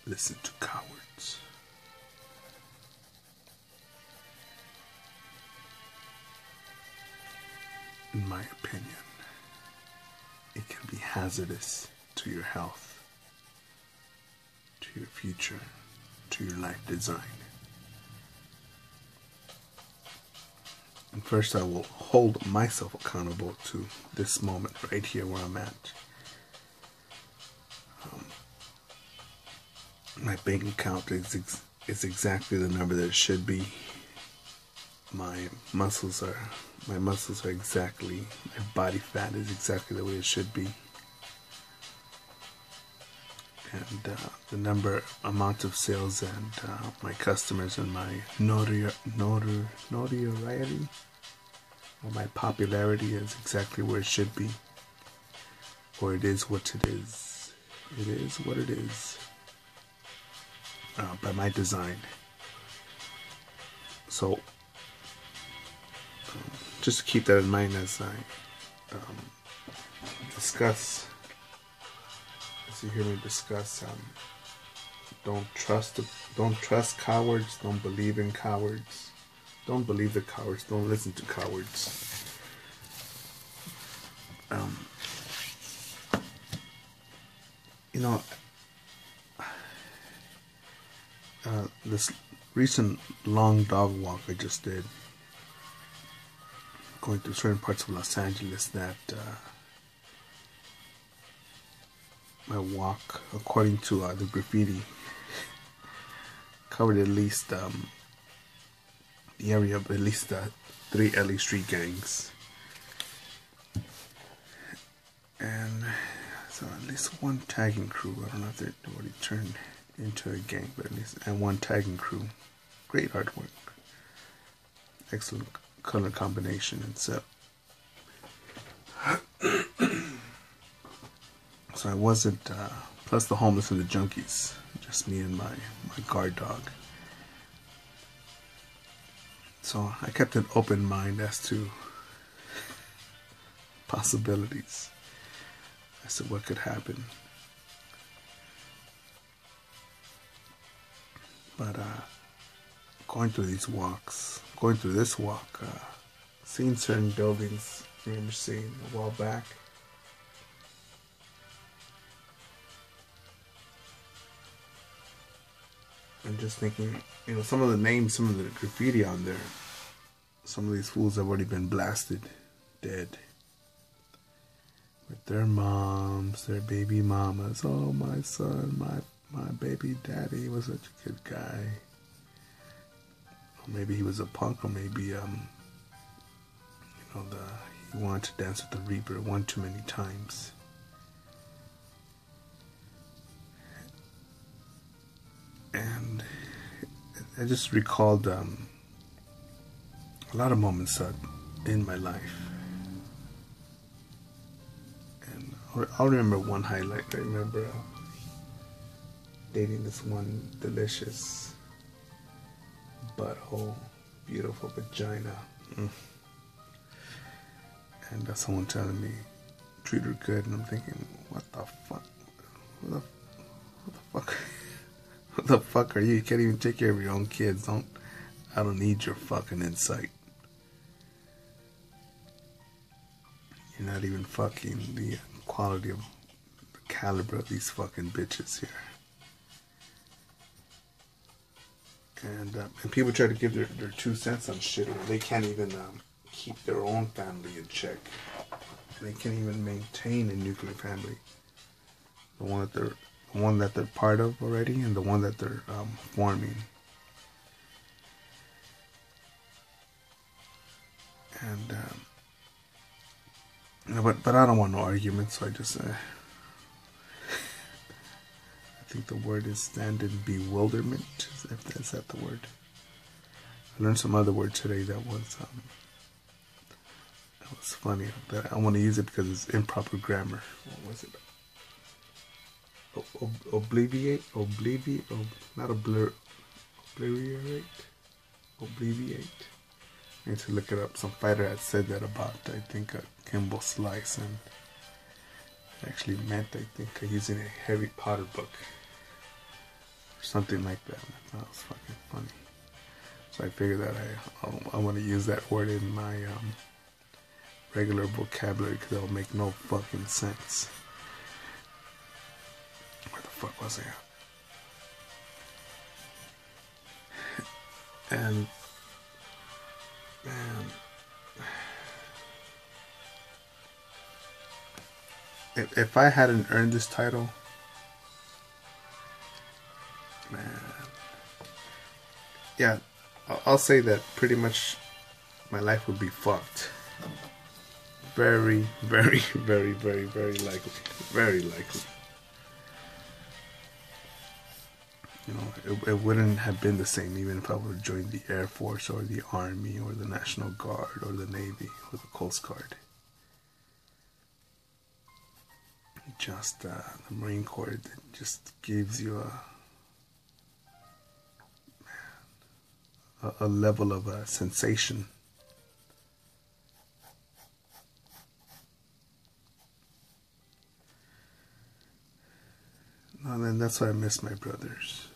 listen to cowards. In my opinion, it can be hazardous to your health, to your future, to your life design. And first, I will hold myself accountable to this moment right here where I'm at. My bank account is exactly the number that it should be. My muscles are exactly, my body fat is exactly the way it should be. And the amount of sales and my customers and my notoriety or my popularity is exactly where it should be. Or it is what it is. It is what it is. By my design. So, just to keep that in mind as I discuss, as you hear me discuss, don't trust cowards, don't believe in cowards, don't believe the cowards, don't listen to cowards. This recent long dog walk I just did, going through certain parts of Los Angeles, that my walk, according to the graffiti, covered at least the area of at least 3 LA street gangs, and so at least one tagging crew. I don't know if they're already turned into a gang, but at least, and one tagging crew. Great artwork, excellent color combination, and so I wasn't plus the homeless and the junkies, just me and my guard dog. So I kept an open mind as to possibilities as to what could happen. But going through this walk, seeing certain buildings I remember seeing a while back, and just thinking, some of the names, some of the graffiti on there, some of these fools have already been blasted, dead, with their moms, their baby mamas. Oh, my son, my baby daddy was such a good guy. Or maybe he was a punk, or maybe he wanted to dance with the Reaper one too many times. And I just recalled a lot of moments in my life. And I'll remember one highlight. I remember dating this one delicious butthole, beautiful vagina. And someone telling me, treat her good. And I'm thinking, what the fuck? What the fuck? What the fuck are you? You can't even take care of your own kids. I don't need your fucking insight. You're not even fucking the quality of the caliber of these fucking bitches here. And people try to give their 2 cents on shit. They can't even keep their own family in check. They can't even maintain a nuclear family. The one that they're part of already, and the one that they're forming. And but I don't want no arguments, so I just I think the word is stand in bewilderment. Is that the word? I learned some other word today that was funny. That I want to use it because it's improper grammar. What was it? Obliviate, not obliterate, obliviate. I need to look it up. Some fighter had said that about, I think, Kimbo Slice, and it actually meant, I think, using a Harry Potter book. something like that. That was fucking funny. So I figured that I want to use that word in my regular vocabulary because it'll make no fucking sense. Where the fuck was I at? And man, if I hadn't earned this title, man, yeah, I'll say that pretty much my life would be fucked. Very, very, very, very, very likely. Very likely. You know, it wouldn't have been the same even if I would have joined the Air Force or the Army or the National Guard or the Navy or the Coast Guard. Just the Marine Corps, it just gives you a level of a sensation. And then that's why I miss my brothers.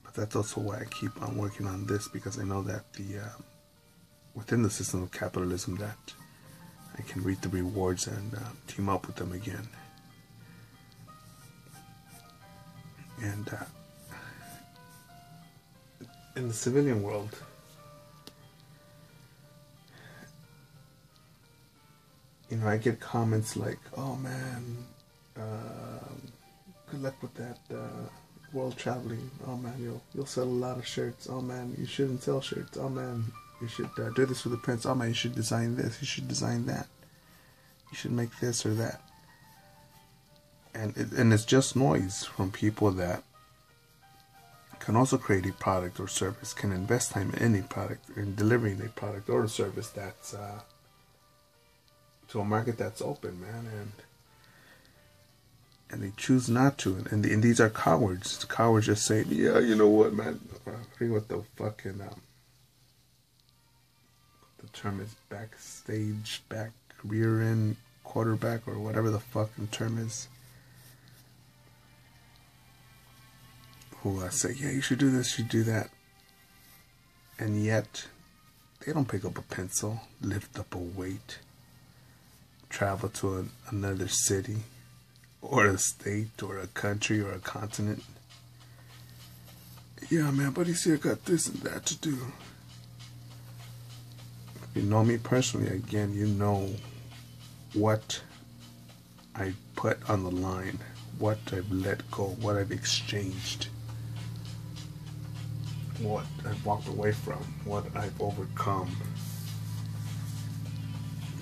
But that's also why I keep on working on this, because I know that within the system of capitalism that I can reap the rewards and team up with them again. And in the civilian world, you know, I get comments like, "Oh man, good luck with that world traveling. Oh man, you'll sell a lot of shirts. Oh man, you shouldn't sell shirts. Oh man, you should do this for the prince. Oh man, you should design this. You should design that. You should make this or that." And it's just noise from people that can also create a product or service, can invest time in any product, in delivering a product or a service that's to a market that's open, man, and they choose not to, and these are cowards. Cowards just saying, "Yeah, you know what, man, I forget what the fucking the term is, backstage, back rear end quarterback, or whatever the fucking term is." Who say, "Yeah, you should do this, you should do that," and yet they don't pick up a pencil, lift up a weight, travel to another city, or a state, or a country, or a continent. "Yeah, man, but you see, I got this and that to do." If you know me personally, again, you know what I put on the line, what I've let go, what I've exchanged, what I've walked away from, what I've overcome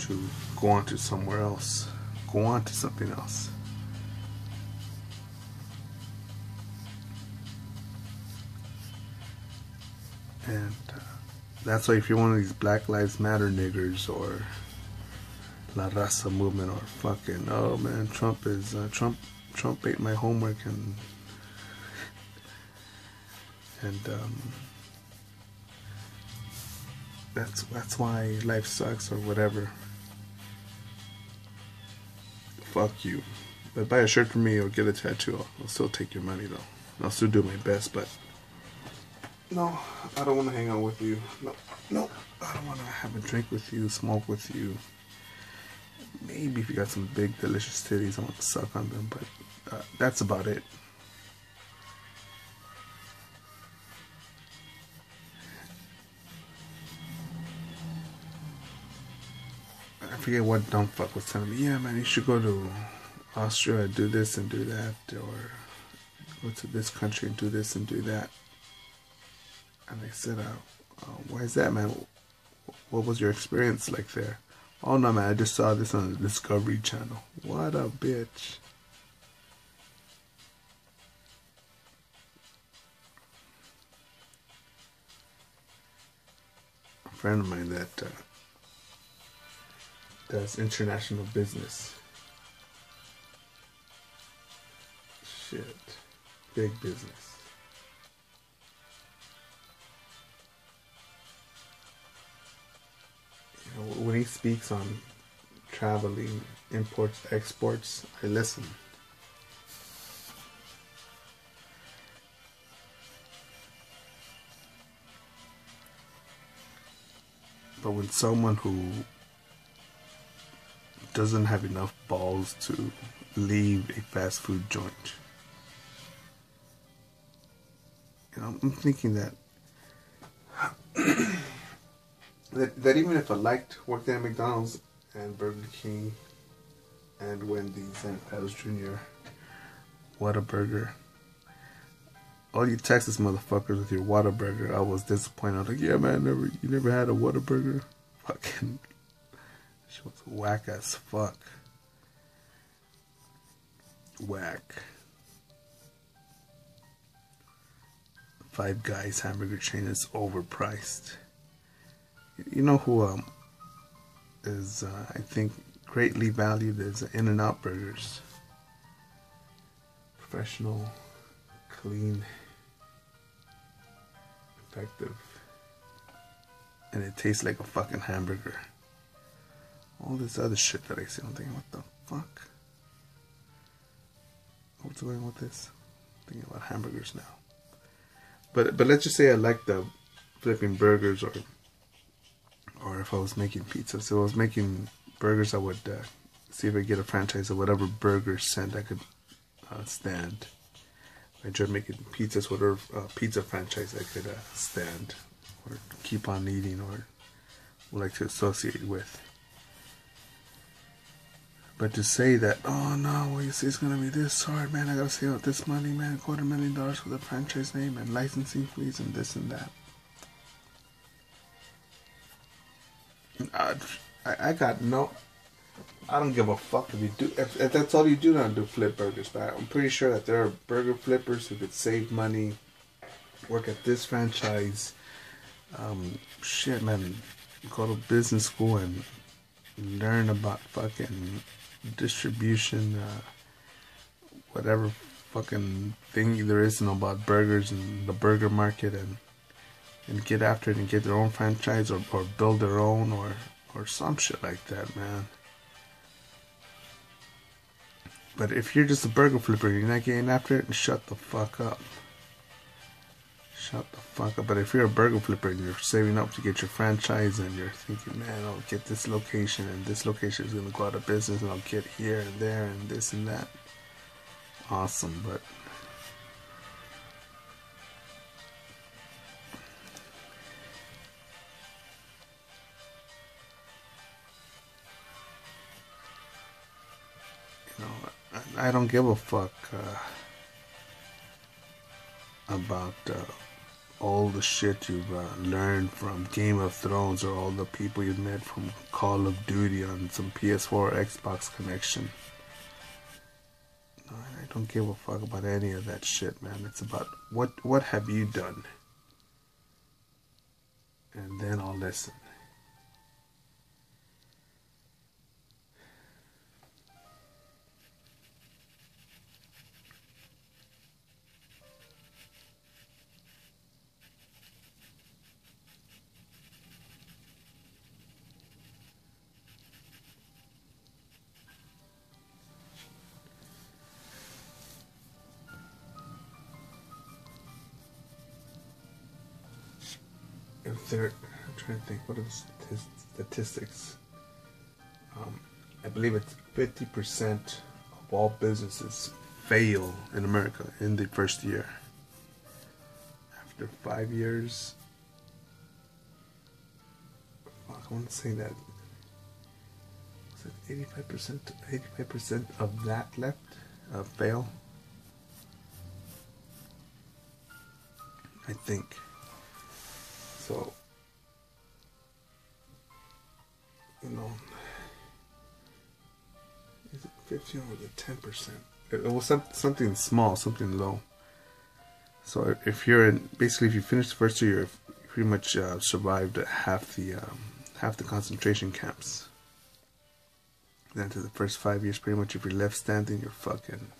to go on to somewhere else, go on to something else. And that's why if you're one of these Black Lives Matter niggers or La Raza movement, or fucking, "Oh man, Trump is Trump ate my homework," and that's why life sucks or whatever. Fuck you. But buy a shirt for me or get a tattoo. I'll still take your money though. I'll still do my best, but no, I don't want to hang out with you. No, I don't want to have a drink with you, smoke with you. Maybe if you got some big delicious titties, I want to suck on them, but that's about it. I forget what dumb fuck was telling me, "Yeah man, you should go to Austria, do this and do that, or go to this country and do this and do that." And I said, "Why is that, man? What was your experience like there?" "Oh no man, I just saw this on the Discovery Channel." What a bitch. A friend of mine that does international business. Shit. Big business. You know, when he speaks on traveling, imports, exports, I listen. But when someone who doesn't have enough balls to leave a fast food joint, you know, I'm thinking that that even if I liked working at McDonald's and Burger King and Wendy's and Carl's Jr., Whataburger, all you Texas motherfuckers with your Whataburger, I was disappointed. I was like, yeah, man, you never had a Whataburger? Fucking, she was whack as fuck. Whack. Five Guys hamburger chain is overpriced. You know who is I think greatly valued is In-N-Out Burgers. Professional, clean, effective, and it tastes like a fucking hamburger. All this other shit that I see, I'm thinking, what the fuck? What's going on with this? I'm thinking about hamburgers now. But let's just say I like the flipping burgers, or if I was making pizzas. So I was making burgers, I would see if I get a franchise of whatever burger scent I could stand. I enjoyed making pizzas, whatever pizza franchise I could stand or keep on eating or would like to associate with. But to say that, oh no, well, you see, it's gonna be this hard, man. I gotta save out this money, man. $250,000 for the franchise name and licensing fees and this and that. I got no. I don't give a fuck if you do. If that's all you do, don't do flip burgers. But I'm pretty sure that there are burger flippers who could save money, work at this franchise. Shit, man, go to business school and learn about fucking distribution, whatever fucking thing there is to know about burgers and the burger market, and get after it and get their own franchise or build their own or some shit like that, man. But if you're just a burger flipper, you're not getting after it, and shut the fuck up. Shut the fuck up. But if you're a burger flipper and you're saving up to get your franchise and you're thinking, man, I'll get this location and this location is going to go out of business and I'll get here and there and this and that. Awesome, but you know, I don't give a fuck about all the shit you've learned from Game of Thrones or all the people you've met from Call of Duty on some PS4 or Xbox connection. No, I don't give a fuck about any of that shit, man. It's about what have you done? And then I'll listen. I'm trying to think, what are the statistics? I believe it's 50% of all businesses fail in America in the first year. After 5 years, fuck, I want to say that, was it 85% of that left fail? I think. So, you know, is it 15 or the 10%? It was something small, something low. So if you're in, basically, if you finish the first year, you've pretty much survived half the concentration camps. Then to the first 5 years, pretty much, if you're left standing, you're fucking.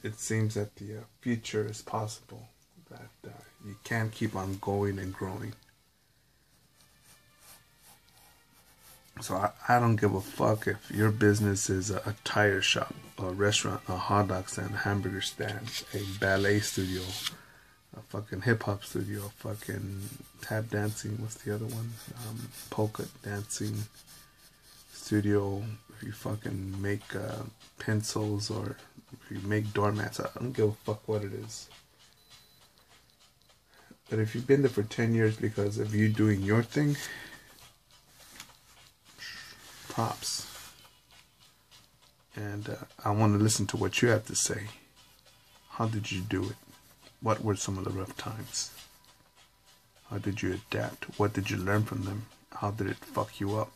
It seems that the future is possible. That you can keep on going and growing. So I don't give a fuck if your business is a tire shop, a restaurant, a hot dog stand, a hamburger stand, a ballet studio, a fucking hip hop studio, a fucking tap dancing. What's the other one? Polka dancing studio. If you fucking make pencils, or if you make doormats, I don't give a fuck what it is. But if you've been there for 10 years because of you doing your thing, props. And I want to listen to what you have to say. How did you do it? What were some of the rough times? How did you adapt? What did you learn from them? How did it fuck you up?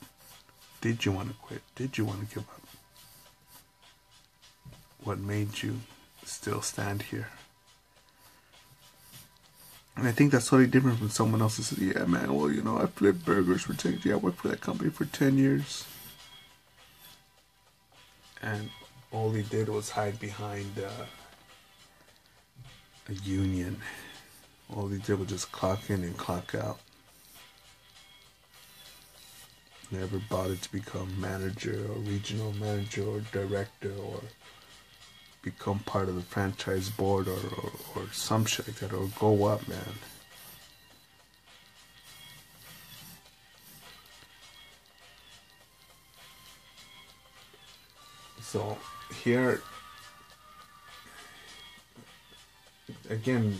Did you want to quit? Did you want to give up? What made you still stand here? And I think that's totally different from someone else who says, yeah, man, well, you know, I flipped burgers for 10 years. Yeah, I worked for that company for 10 years. And all he did was hide behind a union. All he did was just clock in and clock out. Never bothered to become manager or regional manager or director or become part of the franchise board or some shit like that, or go up, man. So here again,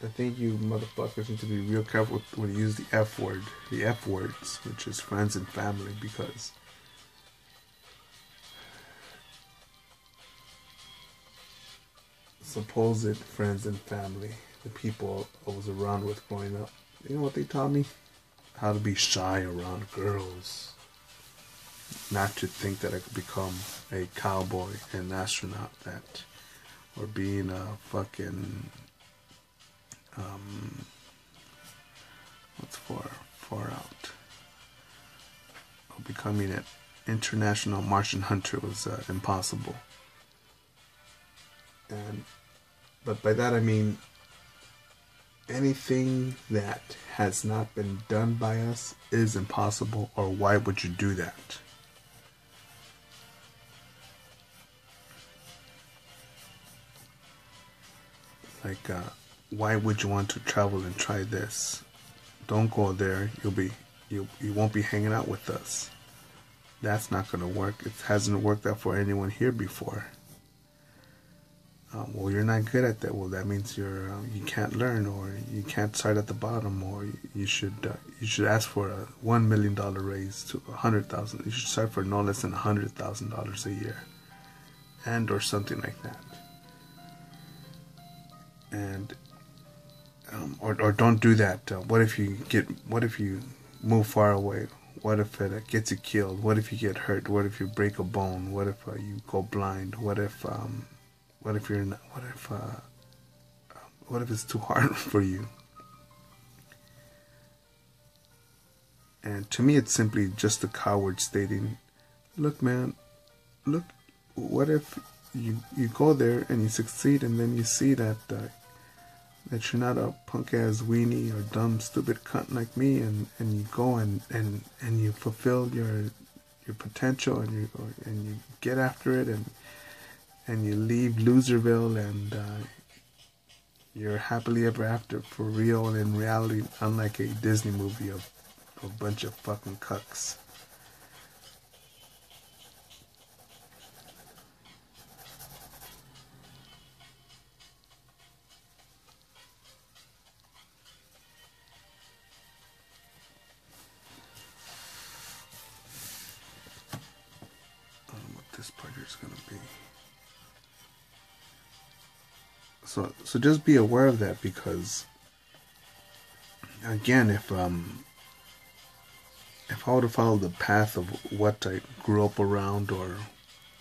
I think you motherfuckers need to be real careful when you use the F word, the F words, which is friends and family, because supposed friends and family, the people I was around with growing up, you know what they taught me? How to be shy around girls. Not to think that I could become a cowboy, an astronaut, that, or being a fucking, what's far out, or becoming an international Martian hunter was impossible. But by that I mean anything that has not been done by us is impossible, or why would you do that? Like, why would you want to travel and try this? Don't go there. You won't be hanging out with us. That's not going to work. It hasn't worked out for anyone here before. Well, you're not good at that. Well, that means you can't learn, or you can't start at the bottom, or you should ask for a $1 million raise to $100,000. You should start for no less than $100,000 a year, and or something like that. And or don't do that. What if you move far away? What if it gets you killed? What if you get hurt? What if you break a bone? What if you go blind? What if it's too hard for you? And to me, it's simply just a coward stating, look, man, look, what if you go there and you succeed, and then you see that you're not a punk ass weenie or dumb stupid cunt like me, and you go and you fulfill your potential, and you get after it, and you leave Loserville, and you're happily ever after for real, and in reality, unlike a Disney movie of a bunch of fucking cucks. This part here is going to be. So just be aware of that, because again, if I were to follow the path of what I grew up around, or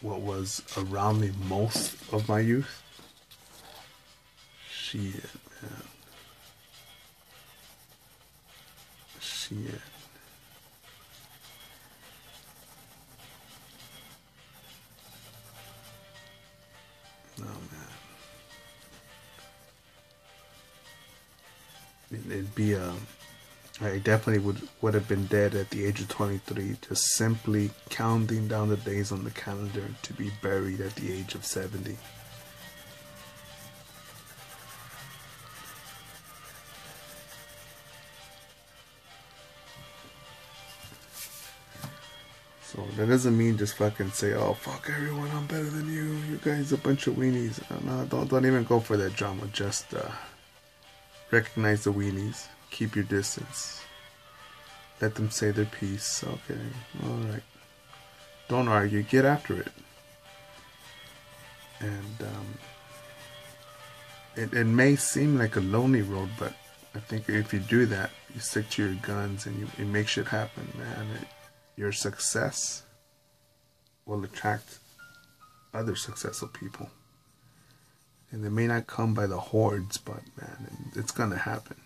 what was around me most of my youth, shit, man. Shit. No, man. It'd be I definitely would have been dead at the age of 23, just simply counting down the days on the calendar to be buried at the age of 70. So that doesn't mean just fucking say, oh, fuck everyone, I'm better than you. You guys a bunch of weenies. No, don't even go for that drama. Just recognize the weenies. Keep your distance. Let them say their piece. Okay, alright. Don't argue. Get after it. And it may seem like a lonely road, but I think if you do that, you stick to your guns and you make shit happen, man. Your success will attract other successful people. And they may not come by the hordes, but man, it's gonna happen.